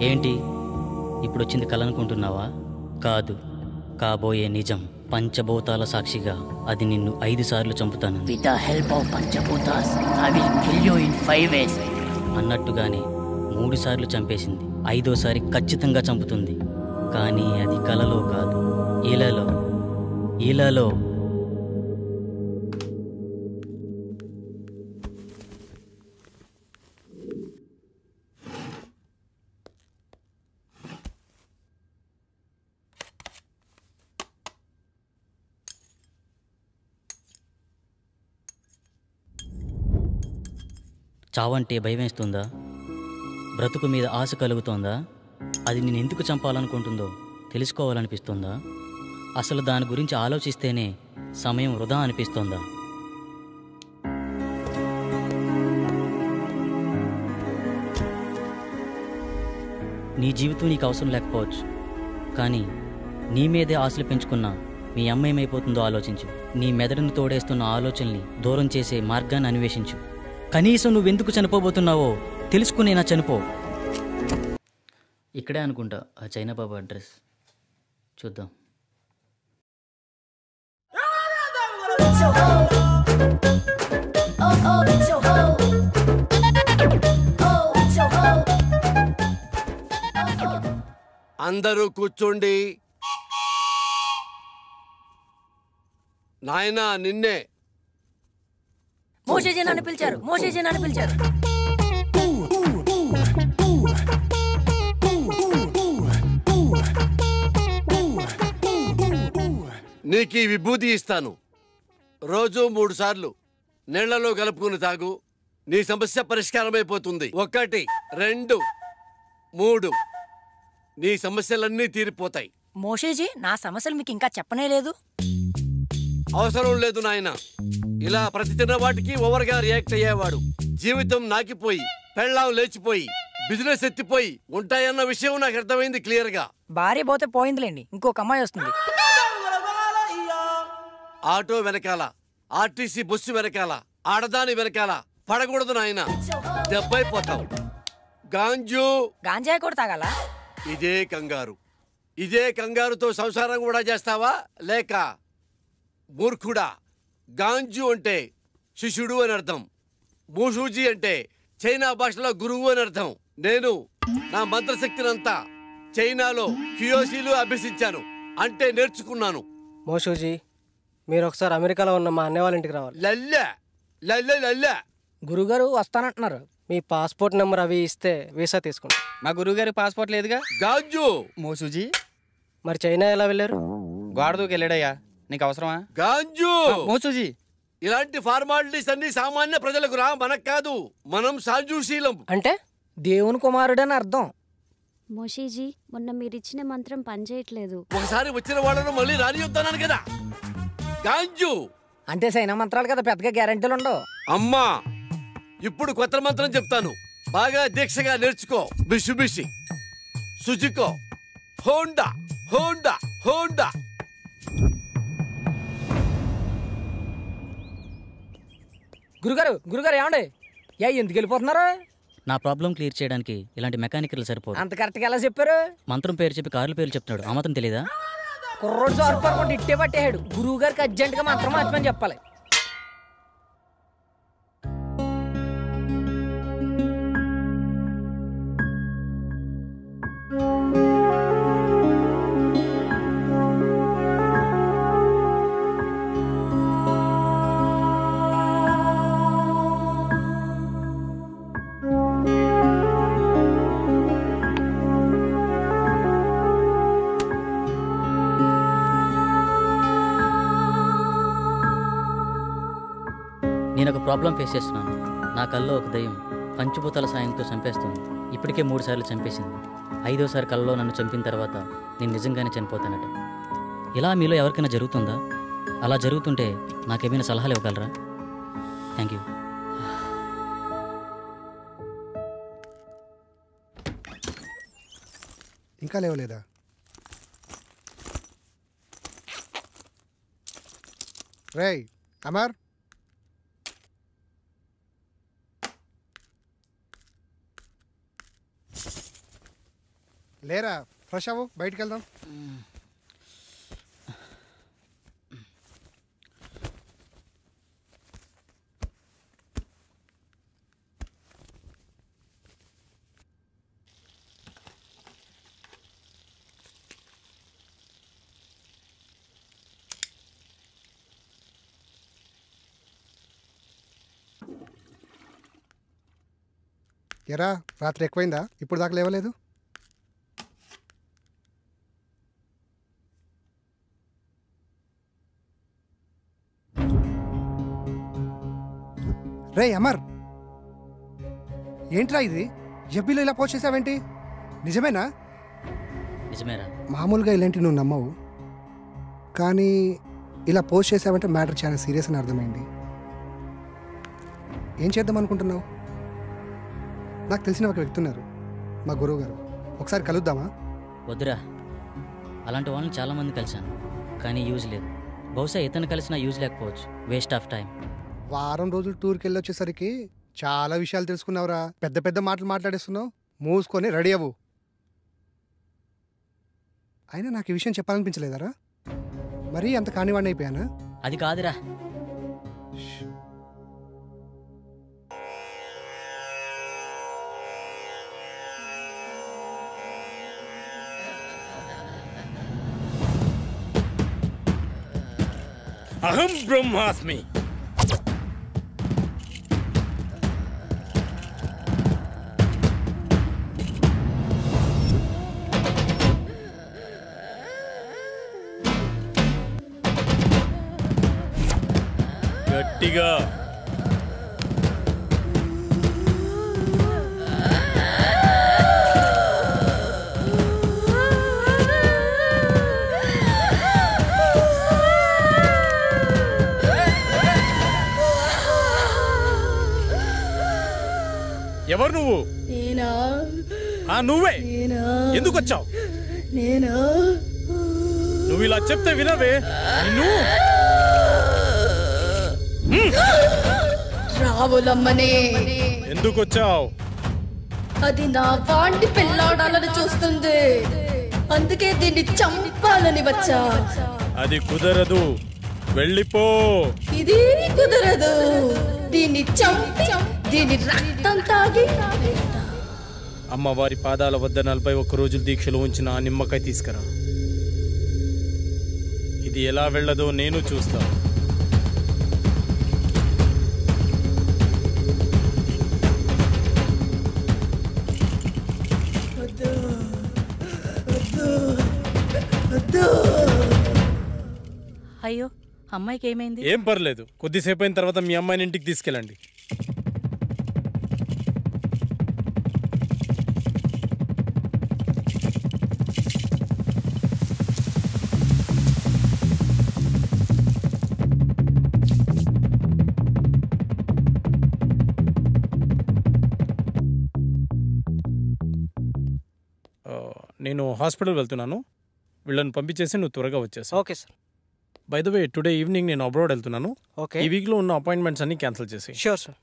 ఏంటి ఇప్పుడు వచ్చింది కలనుకుంటున్నావా? కాదు, కాబోయే నిజం. పంచభూతాల సాక్షిగా అది నిన్ను 5 సార్లు చంపుతాను. With the help of Panchabutas, I will kill you in 5 ways. అన్నట్టుగానే 3 సార్లు చంపేసింది. 5వసారి ఖచ్చితంగా చంపుతుంది. కానీ అది కలలో కాదు, ఇలాలో. ఇలాలో చావంటే భయం వేస్తుందా? బ్రతుకు మీద ఆశ కలుగుతోందా? అది నేను ఎందుకు చంపాలనుకుంటుందో తెలుసుకోవాలనిపిస్తుందా? అసలు దాని గురించి ఆలోచిస్తేనే సమయం వృధా అనిపిస్తోందా? నీ జీవితం నీకు అవసరం లేకపోవచ్చు, కానీ నీ మీదే ఆశలు పెంచుకున్న మీ అమ్మ ఏమైపోతుందో ఆలోచించు. నీ మెదడును తోడేస్తున్న ఆలోచనల్ని దూరం చేసే మార్గాన్ని అన్వేషించు. కనీసం నువ్వెందుకు చనిపోబోతున్నావో తెలుసుకునేనా చనిపో. ఇక్కడే అనుకుంటా ఆ చైనా బాబు అడ్రస్. చూద్దాం. అందరూ కూర్చోండి. నాయనా నిన్నే. మోషేజీ నన్ను పిలిచారు. నీకు ఈ విభూతి ఇస్తాను. రోజు 3 సార్లు నీళ్లలో కలుపుకుని తాగు. నీ సమస్య పరిష్కారమైపోతుంది. 1 2 3 నీ సమస్యలన్నీ తీరిపోతాయి. మోషేజీ, నా సమస్యలు మీకు ఇంకా చెప్పనే లేదు. అవసరం లేదు నాయన. ఇలా ప్రతి చిన్న వాటికి ఓవర్గా రియాక్ట్ అయ్యేవాడు జీవితం నాకిపోయి, పెళ్ళాం లేచిపోయి, బిజినెస్ ఎత్తిపోయి ఉంటాయన్న విషయం నాకు అర్థమైంది క్లియర్ గా. భార్య పోతే పోయిందిలేండి, ఇంకొక అమ్మాయి వస్తుంది. ఆటో వెనకాల, ఆర్టీసీ బస్సు వెనకాల, ఆడదాని వెనకాల పడకూడదు నాయన, దెబ్బైపోతావు. గాంజాయి కూడా తాగాల? ఇదే కంగారుతో సంసారం కూడా చేస్తావా? లేక మూర్ఖుడా? గాంజు అంటే శిష్యుడు అని అర్థం. మూషూజీ అంటే చైనా భాషలో గురువు అని అర్థం. నేను నా మంత్రశక్తినంతా చైనాలో క్యూయోసీలు అభ్యసించాను, అంటే నేర్చుకున్నాను. మోషూజీ, మీరు ఒకసారి అమెరికాలో ఉన్న మా అన్నయ్య వాళ్ళ ఇంటికి రావాలి. లల్లె గురుగారు వస్తానంటున్నారు. మీ పాస్పోర్ట్ నెంబర్ అవి ఇస్తే వీసా తీసుకుంటాం. మా గురువుగారి పాస్పోర్ట్ లేదుగా. గాంజు మోసూజీ, మరి చైనా ఎలా వెళ్ళారు? గోడ దూకి వెళ్ళాడయ్యా. నీకు అవసరమా? గాంజు, మోసూజీ, ఇలాంటి ఫార్మాలిటీస్ అన్ని సామాన్య ప్రజలకు రా, మనకు కాదు. మనం సాంజుశీలం అంటే దేవుని కుమారుడని అర్థం. మోషీజీ, మొన్న మీరిచ్చిన మంత్రం పనిచేయట్లేదు. ఒకసారి వచ్చిన వాళ్ళను మళ్ళీ రానియొద్దన్నాను కదా. గాంజు అంటే సైనా మంత్రాలు కదా, పెద్దగా గ్యారెంటీలు ఉండవు. అమ్మా, ఇప్పుడు కొత్త మంత్రం చెప్తాను, బాగా దీక్షగా నేర్చుకో. బిషుబిషి, సుజుకో, హోండా హోండా హోండా. గురుగారు ఏమండి? ఎందుకు వెళ్ళిపోతున్నారు? నా ప్రాబ్లం క్లియర్ చేయడానికి ఇలాంటి మెకానికల్ సరిపోదు. అంత కరెక్ట్గా ఎలా చెప్పారు? మంత్రం పేరు చెప్పి కార్ల పేర్లు చెప్తున్నాడు, ఆ మాత్రం తెలీదా? కుర్రోడు సార్పడుకుంటే ఇట్టే పట్టేయాడు. గురువు గారికి అర్జెంట్గా మంత్రం మార్చమని చెప్పాలి. నేను ఒక ప్రాబ్లం ఫేస్ చేస్తున్నాను. నా కల్లో ఒక దయ్యం పంచభూతాల సాయంతో చంపేస్తుంది. ఇప్పటికే 3 సార్లు చంపేసింది. 5వసారి కల్లో నన్ను చంపిన తర్వాత నేను నిజంగానే చనిపోతానట. ఇలా మీలో ఎవరికైనా జరుగుతుందా? అలా జరుగుతుంటే నాకేమైనా సలహాలు ఇవ్వగలరా? Thank you. ఇంకా లేవలేదా? రేయ్ అమర్, లేరా ఫ్రెష్ అవ్వు, బయటికి వెళ్దాం. ఎరా రాత్రి ఎక్కువైందా? ఇప్పుడు దాకా లేవలేదు. రే అమర్, ఏంట్రా ఇది? ఎఫ్బీలో ఇలా పోస్ట్ చేసావేంటి? నిజమేనా? నిజమేరా? మామూలుగా ఇలాంటివి నువ్వు నమ్మవు, కానీ ఇలా పోస్ట్ చేసావంటే మ్యాటర్ చాలా సీరియస్ అని అర్థమైంది. ఏం చేద్దాం అనుకుంటున్నావు? నాకు తెలిసిన ఒక వ్యక్తి ఉన్నారు, మా గురువు గారు. ఒకసారి కలుద్దామా? వద్దురా, అలాంటి వాళ్ళని చాలామంది కలిశాను, కానీ యూజ్ లేదు. బహుశా ఇతను కలిసినా యూజ్ లేకపోవచ్చు. Waste of time. వారం రోజులు టూర్కి వెళ్ళి వచ్చేసరికి చాలా విషయాలు తెలుసుకున్నావురా. పెద్ద పెద్ద మాటలు మాట్లాడేస్తున్నావు. మూసుకొని రెడీ అవ్వు. అయినా నాకు ఈ విషయం చెప్పాలనిపించలేదారా? మరీ అంత కానివాడిని అయిపోయానా? అది కాదురా. అహం బ్రహ్మాస్మి. గట్టిగా ఎవరు నువ్వు? నేనా? నువ్వే. నేనా? ఎందుకు వచ్చావు? నేనా? నువ్వు ఇలా చెప్తే వినవే నిన్ను. రావులమ్మనే. ఎందుకు వచ్చావు? అది నా వాంటి పెళ్ళాడాలని చూస్తుంది, అందుకే దీన్ని చంపాలని వచ్చా. అది కుదరదు, వెళ్ళిపో. ఇది కుదరదు, దీన్ని చంపి దీని రక్తం తాగి. అమ్మవారి పాదాల వద్ద 41 రోజులు దీక్షలో ఉంచిన ఆ నిమ్మకాయ తీసుకురా. ఇది ఎలా వెళ్ళదో నేను చూస్తా. అయ్యో, అమ్మాయికి ఏమైంది? ఏం పర్లేదు, కొద్దిసేపు అయిన తర్వాత మీ అమ్మాయిని ఇంటికి తీసుకెళ్ళండి. నేను హాస్పిటల్ వెళ్తున్నాను, వీళ్ళని పంపించేసి నువ్వు త్వరగా వచ్చేసి. Okay sir. By the way, today evening నేను అబ్రాడ్ వెళ్తున్నాను. ఓకే. ఈ వీక్లో ఉన్న అపాయింట్మెంట్స్ అన్ని క్యాన్సిల్ చేసి. Sure sir.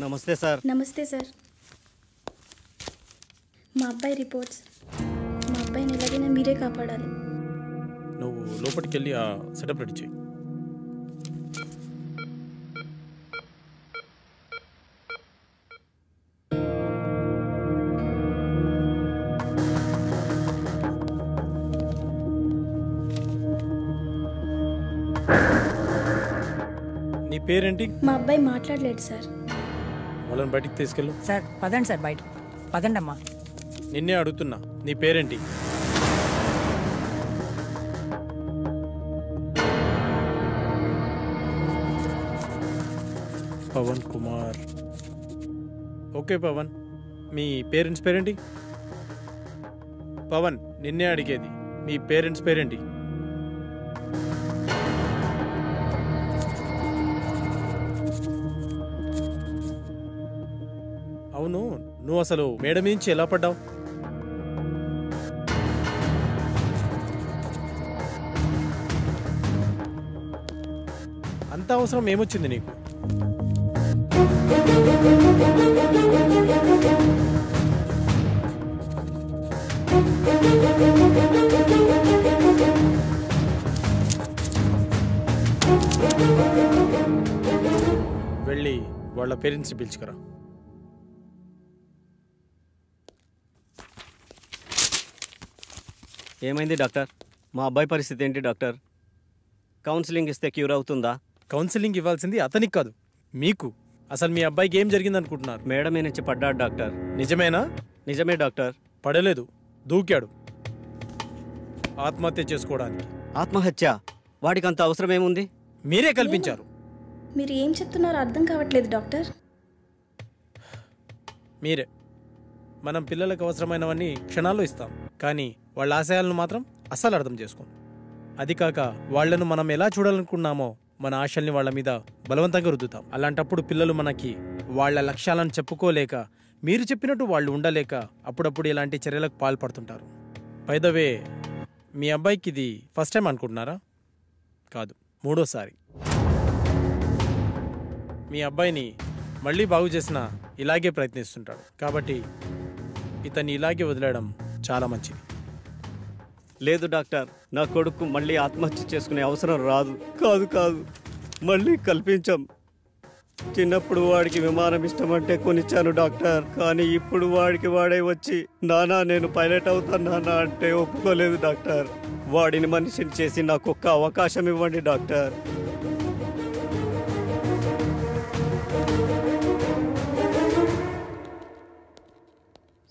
నమస్తే సార్. నమస్తే సార్. మా అబ్బాయి రిపోర్ట్స్. మా అబ్బాయిని ఎలాగైనా మీరే కాపాడాలి. నువ్వు లోపలికి వెళ్ళి ఆ సెటప్ రెడీ చేయి. నీ పేరేంటి? మా అబ్బాయి మాట్లాడలేడు సార్. వాళ్ళని బయటికి తీసుకెళ్ళు. సార్ పదండి సార్, బయట పదండి అమ్మా. నిన్నే అడుగుతున్నా, నీ పేరేంటి? పవన్ కుమార్. ఓకే పవన్, మీ పేరెంట్స్ పేరేంటి? పవన్, నిన్నే అడిగేది, మీ పేరెంట్స్ పేరేంటి? అవును, నువ్వు అసలు మేడ నుంచి ఎలా పడ్డావు? అంత అవసరం ఏమొచ్చింది నీకు? వెళ్ళి వాళ్ళ పేరెంట్స్ని పిలుచుకురా. ఏమైంది డాక్టర్? మా అబ్బాయి పరిస్థితి ఏంటి డాక్టర్? కౌన్సిలింగ్ ఇస్తే క్యూర్ అవుతుందా? కౌన్సిలింగ్ ఇవ్వాల్సింది అతనికి కాదు, మీకు. అసలు మీ అబ్బాయికి ఏం జరిగింది అనుకుంటున్నారు? మేడ మీద నుంచి పడ్డాడు డాక్టర్. నిజమేనా? నిజమే డాక్టర్. పడలేదు, దూకాడు ఆత్మహత్య చేసుకోవడానికి. ఆత్మహత్య? వాడికి అంత అవసరం ఏముంది? మీరే కల్పించారు. మీరు ఏం చెప్తున్నారో అర్థం కావట్లేదు డాక్టర్. మీరే. మనం పిల్లలకు అవసరమైనవన్నీ క్షణాల్లో ఇస్తాం, కానీ వాళ్ళ ఆశయాలను మాత్రం అస్సలు అర్థం చేసుకోం. అది కాక వాళ్లను మనం ఎలా చూడాలనుకున్నామో మన ఆశల్ని వాళ్ళ మీద బలవంతంగా రుద్దుతాం. అలాంటప్పుడు పిల్లలు మనకి వాళ్ళ లక్ష్యాలను చెప్పుకోలేక, మీరు చెప్పినట్టు వాళ్ళు ఉండలేక అప్పుడప్పుడు ఇలాంటి చర్యలకు పాల్పడుతుంటారు. బై ద వే, మీ అబ్బాయికి ఇది ఫస్ట్ టైం అనుకుంటున్నారా? కాదు, 3వసారి. మీ అబ్బాయిని మళ్ళీ బాగు చేసినా ఇలాగే ప్రయత్నిస్తుంటాడు. కాబట్టి ఇతన్ని ఇలాగే వదిలేయడం చాలా మంచిది. లేదు డాక్టర్, నా కొడుకు మళ్ళీ ఆత్మహత్య చేసుకునే అవసరం రాదు. కాదు కాదు, మళ్ళీ కల్పించాం. చిన్నప్పుడు వాడికి విమానం ఇష్టం అంటే కొనిచ్చాను డాక్టర్. కానీ ఇప్పుడు వాడికి వాడే వచ్చి నానా నేను పైలట్ అవుతాను నానా అంటే ఒప్పుకోలేదు డాక్టర్. వాడిని మనిషిని చేసి నాకు ఒక్క అవకాశం ఇవ్వండి డాక్టర్.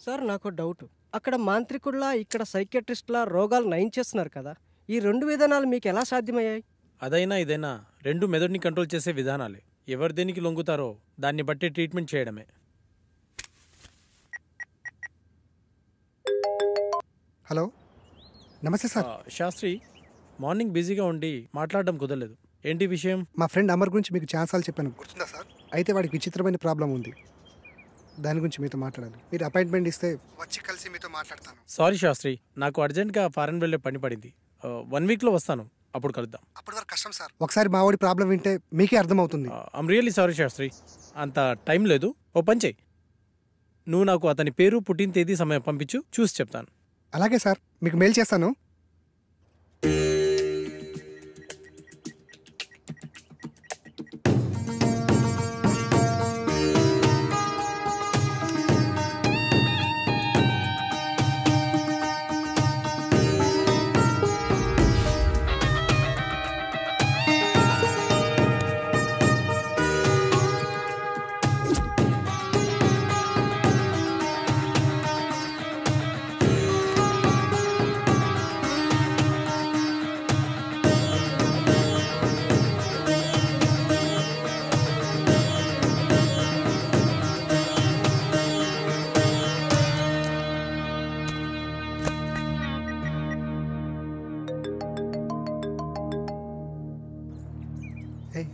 సార్ నాకు డౌట్. అక్కడ మాంత్రికుల్లా ఇక్కడ సైకియాట్రిస్ట్లా రోగాలు నయం చేస్తున్నారు కదా, ఈ 2 విధానాలు మీకు ఎలా సాధ్యమయ్యాయి? అదైనా ఇదైనా రెండు మెదడుని కంట్రోల్ చేసే విధానాలే. ఎవరు దేనికి లొంగుతారో దాన్ని బట్టి ట్రీట్మెంట్ చేయడమే. హలో, నమస్తే సార్. శాస్త్రి, మార్నింగ్ బిజీగా ఉండి మాట్లాడడం కుదరలేదు. ఏంటి విషయం? మా ఫ్రెండ్ అమర్ గురించి మీకు ఛాన్సాలు చెప్పాను, గుర్తుందా సార్? అయితే వాడికి విచిత్రమైన ప్రాబ్లం ఉంది, దాని గురించి మీతో మాట్లాడాలి. మీరు అపాయింట్మెంట్ ఇస్తే వచ్చి కలిసి మీతో మాట్లాడతాను. సారీ శాస్త్రి, నాకు అర్జెంట్గా ఫారెన్ వెళ్ళే పని పడింది. 1 వీక్లో వస్తాను, అప్పుడు కలుద్దాం. అప్పటి వరకు కష్టం సార్. ఒకసారి మా వాడి ప్రాబ్లం వింటే మీకే అర్థమవుతుంది. ఐమ్ రియల్లీ సారీ శాస్త్రి, అంత టైం లేదు. ఓ పని చెయ్యి, నువ్వు నాకు అతని పేరు, పుట్టిన తేదీ, సమయం పంపించు, చూసి చెప్తాను. అలాగే సార్, మీకు మెయిల్ చేస్తాను.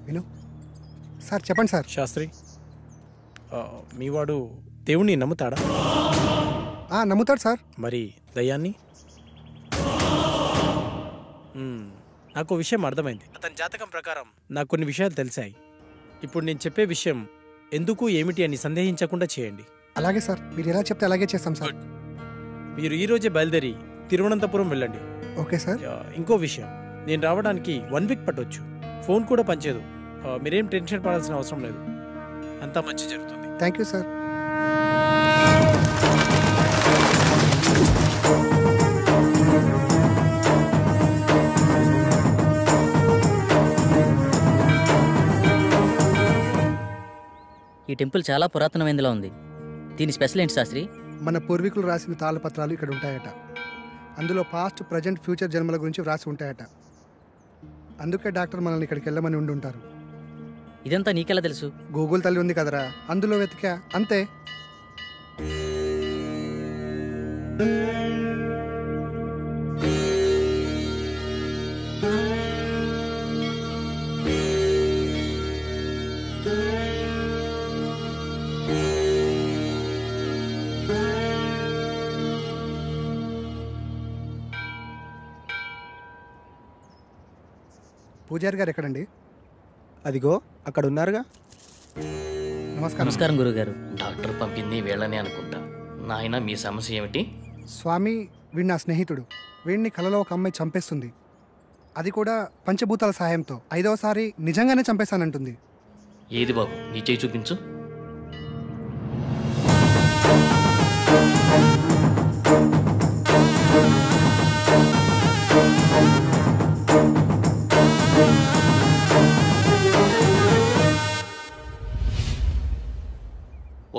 విను సార్. చెప్పండి సార్. శాస్త్రి, మీవాడు దేవుణ్ణి నమ్ముతాడా? నమ్ముతాడు సార్. మరి దయ్యాన్ని? నాకు విషయం అర్థమైంది. అతని జాతకం ప్రకారం నాకు కొన్ని విషయాలు తెలిసాయి. ఇప్పుడు నేను చెప్పే విషయం ఎందుకు ఏమిటి అని సందేహించకుండా చేయండి. అలాగే సార్, మీరు ఎలా చెప్తే అలాగే చేస్తాం సార్. మీరు ఈరోజే బయలుదేరి తిరువనంతపురం వెళ్ళండి. Okay sir. ఇంకో విషయం, నేను రావడానికి 1 వీక్ పట్టొచ్చు. ఫోన్ కూడా పనిచేయదు. మీరేం టెన్షన్ పడాల్సిన అవసరం లేదు, అంతా మంచి జరుగుతుంది. Thank you sir. ఈ టెంపుల్ చాలా పురాతనమైనదిలా ఉంది. దీని స్పెషల్ ఏంటి శాస్త్రి? మన పూర్వీకులు రాసిన తాళపత్రాలు ఇక్కడ ఉంటాయట. అందులో పాస్ట్, ప్రజెంట్, ఫ్యూచర్ జన్మల గురించి వ్రాసి ఉంటాయట. అందుకే డాక్టర్ మనల్ని ఇక్కడికి వెళ్ళమని ఉండి ఉంటారు. ఇదంతా నీకెలా తెలుసు? గూగుల్ తల్లి ఉంది కదరా, అందులో వెతికా అంతే. పూజారి గారు ఎక్కడండి? అదిగో అక్కడ ఉన్నారుగా. నమస్కారం. నమస్కారం గురుగారు. డాక్టర్ పంపింది వీళ్ళనే అనుకుంటా. నాయన మీ సమస్య ఏమిటి? స్వామి, వీడి నా స్నేహితుడు. వీడిని కలలో ఒక అమ్మాయి చంపేస్తుంది. అది కూడా పంచభూతాల సహాయంతో. 5వసారి నిజంగానే చంపేశానంటుంది. ఏది బాబు, నీ చేయి చూపించు.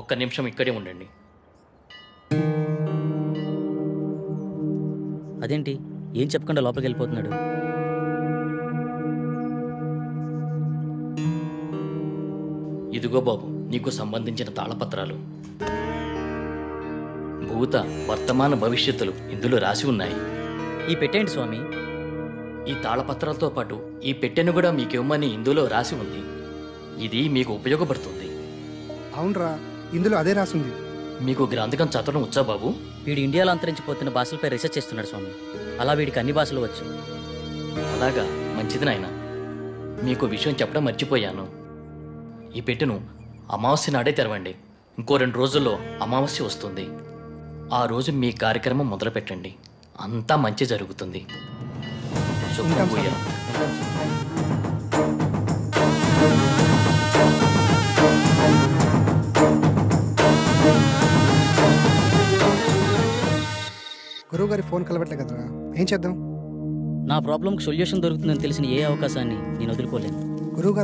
ఒక్క నిమిషం ఇక్కడే ఉండండి. అదేంటి ఏం చెప్పకుండా లోపలికి వెళ్ళిపోతున్నాడు? ఇదిగో బాబు, నీకు సంబంధించిన తాళపత్రాలు. భూత, వర్తమాన భవిష్యత్తులు ఇందులో రాసి ఉన్నాయి. ఈ పెట్టేంటి స్వామి? ఈ తాళపత్రాలతో పాటు ఈ పెట్టెను కూడా మీకివ్వమని ఇందులో రాసి ఉంది. ఇది మీకు ఉపయోగపడుతుంది. అవునరా, ఇందులో అదే రాసుంది. మీకు గ్రంథకం చదవడం వచ్చా బాబు? వీడు ఇండియాలో అంతరించిపోతున్న భాషలపై రీసెర్చ్ చేస్తున్నాడు స్వామి. అలా వీడికి అన్ని భాషలు వచ్చు. అలాగా, మంచిది నాయన. మీకు విషయం చెప్పడం మర్చిపోయాను. ఈ పెట్టెను అమావాస్య నాడే తెరవండి. ఇంకో 2 రోజుల్లో అమావాస్య వస్తుంది. ఆ రోజు మీ కార్యక్రమం మొదలు పెట్టండి. అంతా మంచి జరుగుతుంది. శుభం భూయా. గురువుగారి ఫోన్ కలవట్లే కదరా, ఏం చేద్దాం? నా ప్రాబ్లంకి సొల్యూషన్ దొరుకుతుందని తెలిసిన ఏ అవకాశాన్ని నేను వదులుకోలేను. గురువుగారు